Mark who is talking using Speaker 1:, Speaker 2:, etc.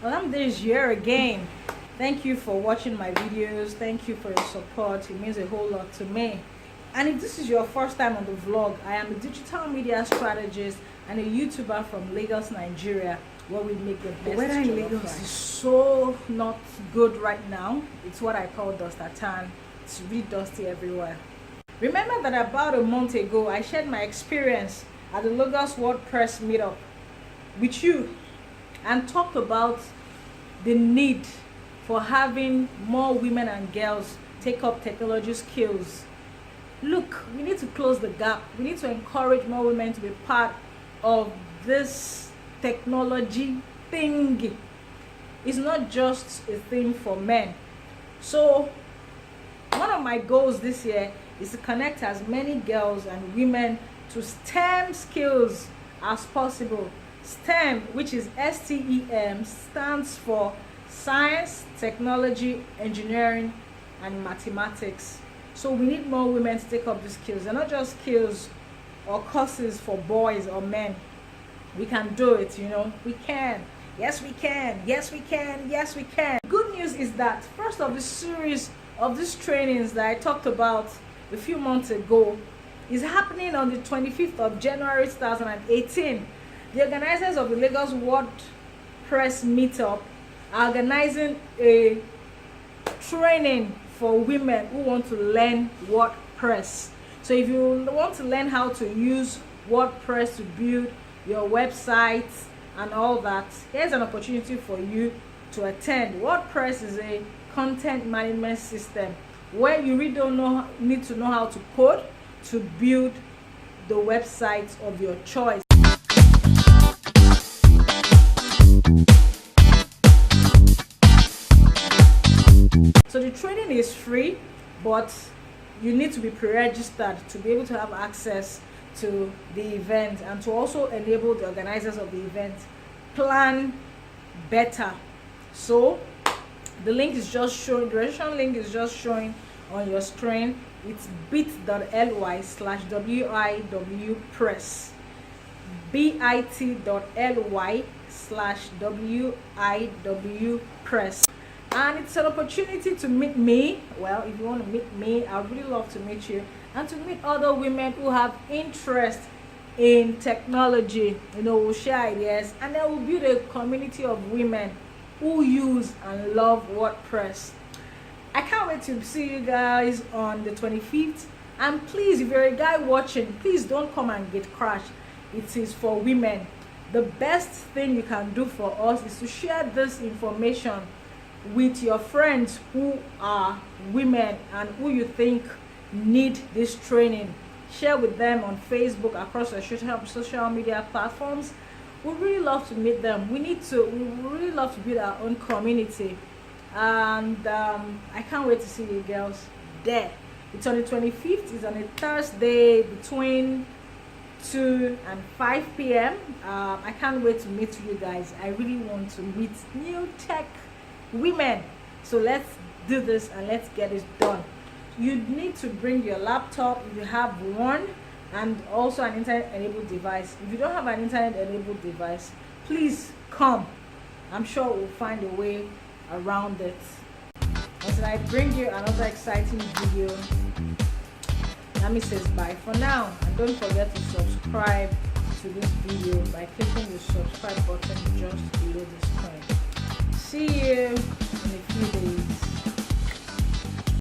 Speaker 1: Well, I'm this year again. Thank you for watching my videos. Thank you for your support. It means a whole lot to me. And if this is your first time on the vlog, I am a digital media strategist and a YouTuber from Lagos, Nigeria, where we make the best. The weather in Lagos is so not good right now. It's what I call dustatan. It's really dusty everywhere. Remember that about a month ago, I shared my experience at the Lagos WordPress meetup with you and talked about the need for having more women and girls take up technology skills. Look, we need to close the gap. We need to encourage more women to be part of this technology thing. It's not just a thing for men. So one of my goals this year is to connect as many girls and women to STEM skills as possible. STEM, which is STEM, stands for Science, Technology, Engineering, and Mathematics. So we need more women to take up these skills. They're not just skills or courses for boys or men. We can do it, you know. We can. Yes, we can. Yes, we can. Yes, we can. Good news is that first of the series of these trainings that I talked about a few months ago is happening on the 25th of January 2018. The organizers of the Lagos WordPress meetup are organizing a training for women who want to learn WordPress. So if you want to learn how to use WordPress to build your website and all that, here's an opportunity for you to attend. WordPress is a content management system where you really need to know how to code to build the website of your choice. So the training is free, but you need to be pre-registered to be able to have access to the event and to also enable the organizers of the event plan better. So the link is just showing, the registration link is just showing on your screen. It's bit.ly/WIWpress, bit.ly/WIWpress. And it's an opportunity to meet me. Well, if you want to meet me, I'd really love to meet you and to meet other women who have interest in technology. You know, we'll share ideas and then we'll build a community of women who use and love WordPress. I can't wait to see you guys on the 25th. And please, if you're a guy watching, please don't come and get crashed. It is for women. The best thing you can do for us is to share this information with your friends who are women and who you think need this training. Share with them on Facebook, across our social media platforms. We really love to meet them. We really love to build our own community. And I can't wait to see you girls there. It's on the 25th. It's on a Thursday between 2 and 5 p.m. I can't wait to meet you guys. I really want to meet new tech women. So let's do this and let's get it done. You need to bring your laptop if you have one, and also an internet-enabled device. If you don't have an internet-enabled device, please come. I'm sure we'll find a way around it. Until I bring you another exciting video, Nami says bye for now. And don't forget to subscribe to this video by clicking the subscribe button just below the screen.